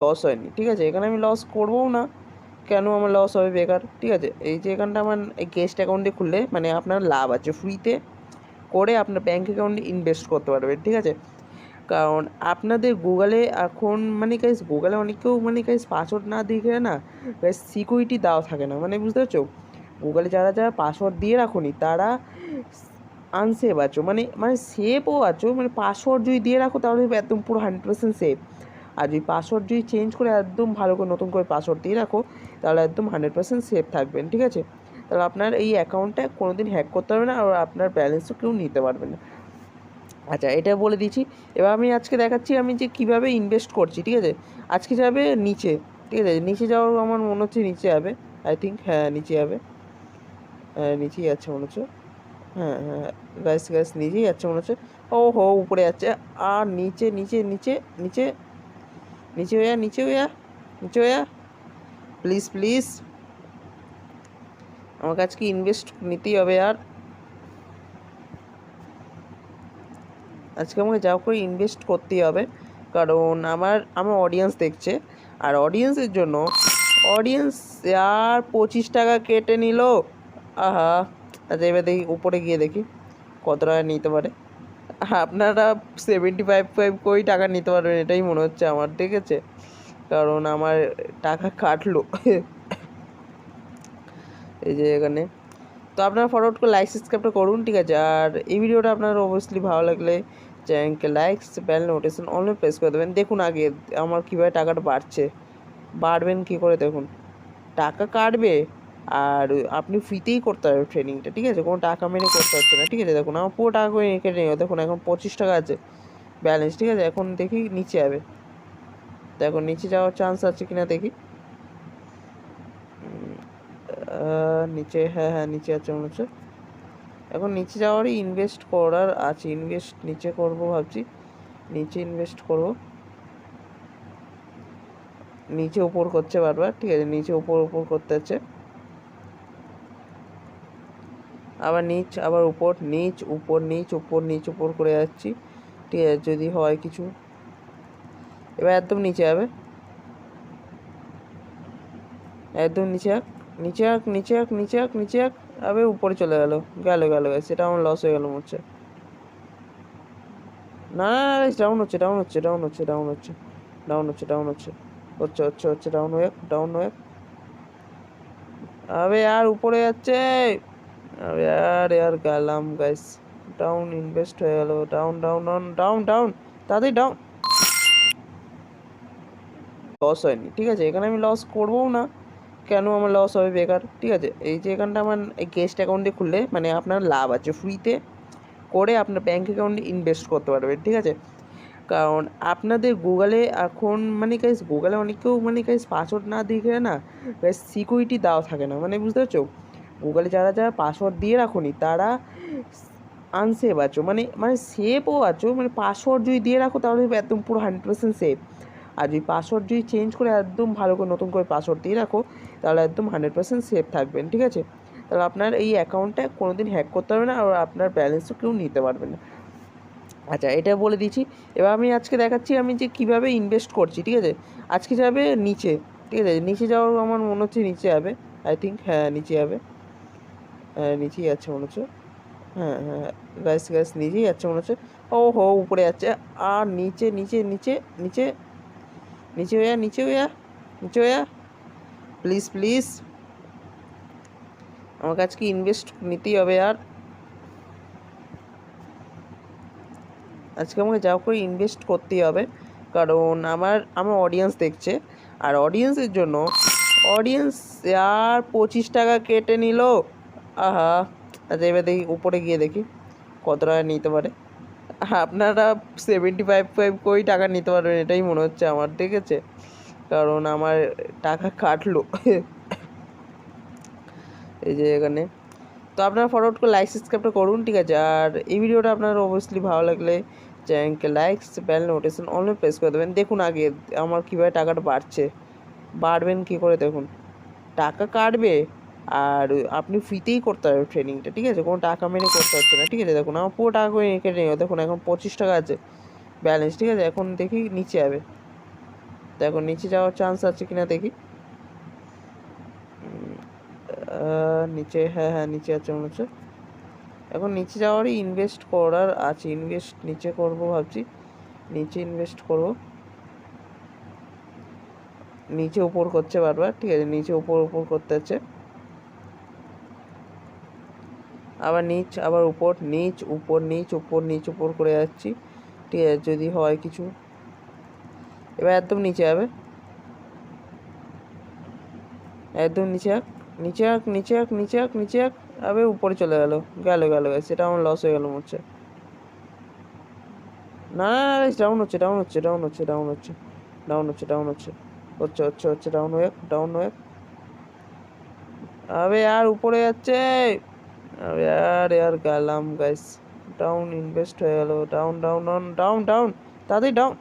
Loss হয়নি, ঠিক আছে। এখানে আমি লস করবও না, কেন আমার লস হবে বেকার, ঠিক আছে। এই যে এখানটা আমার এই গেস্ট অ্যাকাউন্টে খুললে মানে আপনার লাভ আছে, ফ্রিতে করে আপনার ব্যাঙ্ক অ্যাকাউন্টে ইনভেস্ট করতে পারবেন, ঠিক আছে। কারণ আপনাদের গুগলে এখন মানে গাইস গুগলে অনেকেও মানে গাইস পাসওয়ার্ড না দিয়ে না গাইস সিকিউরিটি দেওয়া থাকে না, মানে বুঝতে পারছো। গুগলে যারা যারা পাসওয়ার্ড দিয়ে রাখুনি তারা আনসেভ আছো, মানে মানে সেফও আছো, মানে পাসওয়ার্ড যদি দিয়ে রাখো তাহলে একদম পুরো 100% সেফ। আর যদি পাসওয়ার্ড যদি চেঞ্জ করে একদম ভালো করে নতুন করে পাসওয়ার্ড দিয়ে রাখো তাহলে একদম 100% সেফ থাকবেন, ঠিক আছে। তাহলে আপনার এই অ্যাকাউন্টটা কোনো দিন হ্যাক করতে পারবে না, আর আপনার ব্যালেন্সও কেউ নিতে পারবে না। আচ্ছা, এটা বলে দিচ্ছি। এবার আমি আজকে দেখাচ্ছি আমি যে কীভাবে ইনভেস্ট করছি, ঠিক আছে। আজকে যাবে নিচে, ঠিক আছে। নিচে যাওয়ার আমার মনে হচ্ছে নিচে যাবে, আই থিঙ্ক, হ্যাঁ নিচে যাবে, হ্যাঁ নিচেই যাচ্ছে মনে হচ্ছে। হ্যাঁ হ্যাঁ, গ্যাস গ্যাস নিচেই যাচ্ছে মনে হচ্ছে। ও হো, উপরে যাচ্ছে। আর নিচে নিচে নিচে নিচে নিচে হয়ে যা, নিচে হয়ে যা, নিচে হয়ে যা, প্লিজ প্লিজ। আমার কাছে কি ইনভেস্ট নিতেই হবে, আর আজকে আমাকে যা করে ইনভেস্ট করতেই হবে, কারণ আমার অডিয়েন্স দেখছে। আর অডিয়েন্সের জন্য অডিয়েন্স আর 25 টাকা কেটে নিল। আহা। আচ্ছা, এবার দেখি উপরে গিয়ে দেখি কত টাকা নিতে পারে। আপনারা 75 টাকা নিতে পারবেন এটাই মনে হচ্ছে আমার, ঠিক আছে। কারণ আমার টাকা কাটলো এই যে এখানে। তো আপনারা ফরওয়ার্ড করে লাইক সাবস্ক্রাইবটা করুন, ঠিক আছে। আর এই ভিডিওটা আপনার অবভিয়াসলি ভালো লাগলে চ্যানেলকে like, bell notification all press করে দেবেন। দেখুন আগে আমার কীভাবে টাকাটা বাড়বেন কী করে দেখুন। টাকা কাটবে আর আপনি ফ্রিতেই করতে পারবেন ট্রেনিংটা, ঠিক আছে। কোনো টাকা মেরে করতে হচ্ছে না, ঠিক আছে। দেখুন আমার পুরো টাকা করে কেটে নেই, দেখুন এখন 25 টাকা আছে ব্যালেন্স, ঠিক আছে। এখন দেখি নিচে যাবে, দেখুন নিচে যাওয়ার চান্স আছে কিনা দেখি। নিচে, হ্যাঁ হ্যাঁ নিচে আছে মনে হচ্ছে। এখন নিচে যাওয়ারই ইনভেস্ট করার আছে, ইনভেস্ট নিচে করব ভাবছি, নিচে ইনভেস্ট করব। নিচে উপর করছে বারবার, ঠিক আছে। নিচে উপর উপর করতে হচ্ছে, আবার নিচ আবার উপর, নিচ উপর নিচ উপর নিচ উপর করে যাচ্ছি, ঠিক আছে। যদি হয় কিছু, এবার একদম নিচে যাবে, একদম নিচে আঁক, নিচে আঁক, নিচে আঁক, নিচে আঁক, নিচে আঁক। আবে উপরে চলে গেল, গেল গেল গেছে, সেটা আমার লস হয়ে গেল মনে হচ্ছে। না না, ডাউন হচ্ছে, ডাউন হচ্ছে, ডাউন হচ্ছে, ডাউন হচ্ছে, ডাউন হচ্ছে, ডাউন হচ্ছে, হচ্ছে হচ্ছে হচ্ছে, ডাউন হয়ে, ডাউন হয়ে। আবে আর উপরে যাচ্ছে। আবে আর গেলাম গাইস, ডাউন ইনভেস্ট হয়ে গেল, down down down down down, তাড়াতাড়ি ডাউন। লস হয়নি, ঠিক আছে। এখানে আমি লস করবও না, কেন আমার লস হবে বেকার, ঠিক আছে। এই যে এখানটা আমার এই গেস্ট অ্যাকাউন্টে খুললে মানে আপনার লাভ আছে, ফ্রিতে করে আপনার ব্যাঙ্ক অ্যাকাউন্টে ইনভেস্ট করতে পারবেন, ঠিক আছে। কারণ আপনাদের গুগলে এখন মানে গাইস গুগলে অনেকেও মানে গাইস পাসওয়ার্ড না দিয়ে না গাইস সিকিউরিটি দেওয়া থাকে না, মানে বুঝতে পারছো। গুগলে যারা যারা পাসওয়ার্ড দিয়ে রাখুনি তারা আনসেভ আছো, মানে মানে সেফও আছো, মানে পাসওয়ার্ড যদি দিয়ে রাখো তাহলে একদম পুরো 100% সেফ। আর যদি পাসওয়ার্ড যদি চেঞ্জ করে একদম ভালো করে নতুন করে পাসওয়ার্ড দিয়ে রাখো তাহলে একদম 100% সেফ থাকবেন, ঠিক আছে। তাহলে আপনার এই অ্যাকাউন্টটা কোনো দিন হ্যাক করতে পারবে না, আর আপনার ব্যালেন্সও কেউ নিতে পারবে না। আচ্ছা, এটা বলে দিচ্ছি। এবার আমি আজকে দেখাচ্ছি আমি যে কীভাবে ইনভেস্ট করছি, ঠিক আছে। আজকে যাবে নিচে, ঠিক আছে। নিচে যাওয়ার আমার মনে হচ্ছে নিচে যাবে, আই থিঙ্ক, হ্যাঁ নিচে যাবে, হ্যাঁ নিচেই যাচ্ছে মনে হচ্ছে। হ্যাঁ হ্যাঁ, গ্যাস গ্যাস নিচেই যাচ্ছে মনে হচ্ছে। ও হো, উপরে যাচ্ছে। আর নিচে নিচে নিচে নিচে নিচে হয়ে যা, নিচে হয়ে যা, নিচে হয়ে যা, প্লিজ প্লিজ। আমার কাছে কি ইনভেস্ট নিতেই হবে, আর আজকে আমাকে যা করে ইনভেস্ট করতেই হবে, কারণ আমার অডিয়েন্স দেখছে। আর অডিয়েন্সের জন্য অডিয়েন্স আর 25 টাকা কেটে নিল। আহা। আচ্ছা, এবার দেখি উপরে গিয়ে দেখি কত টাকা নিতে পারে। আপনারা 75 টাকা নিতে পারবেন এটাই মনে হচ্ছে আমার, ঠিক আছে। কারণ আমার টাকা কাটলো এই যে এখানে। তো আপনারা ফরওয়ার্ড করে লাইক সাবস্ক্রাইবটা করুন, ঠিক আছে। আর এই ভিডিওটা আপনার অবভিয়াসলি ভালো লাগলে চ্যানেলকে like, bell notification all press করে দেবেন। দেখুন আগে আমার কীভাবে টাকাটা বাড়বেন কী করে দেখুন। টাকা কাটবে আর আপনি ফ্রিতেই করতে পারবেন ট্রেনিংটা, ঠিক আছে। কোনো টাকা মেরে করতে হচ্ছে না, ঠিক আছে। দেখুন আমার পুরো টাকা করে কেটে নেই, দেখুন এখন 25 টাকা আছে ব্যালেন্স, ঠিক আছে। এখন দেখি নিচে যাবে, দেখো নিচে যাওয়ার চান্স আছে কিনা দেখি। নিচে, হ্যাঁ হ্যাঁ নিচে আছে মনে হচ্ছে। এখন নিচে যাওয়ারই ইনভেস্ট করার আছে, ইনভেস্ট নিচে করব ভাবছি, নিচে ইনভেস্ট করব। নিচে উপর করছে বারবার, ঠিক আছে, নিচে উপর উপর করতে হচ্ছে, আবার নিচ আবার উপর, নিচ উপর নিচ উপর নিচ উপর করে যাচ্ছি, ঠিক আছে, যদি হয় কিছু। এবার একদম নিচে যাবে, একদম নিচে আঁক, নিচে আঁক, নিচে আঁক, নিচে আঁক, নিচে আঁক, আবে উপরে চলে গেল, গেল গেল গেছে, সেটা আমার লস হয়ে গেল মনে হচ্ছে। না না, ডাউন হচ্ছে, ডাউন হচ্ছে, ডাউন হচ্ছে, ডাউন হচ্ছে, ডাউন হচ্ছে, ডাউন হচ্ছে, হচ্ছে হচ্ছে হচ্ছে, ডাউন হয়ে, ডাউন হয়ে, আবে আর উপরে যাচ্ছে, আবে আর গেলাম গাইস, ডাউন ইনভেস্ট হয়ে গেল, down down down down down, তাড়াতাড়ি ডাউন।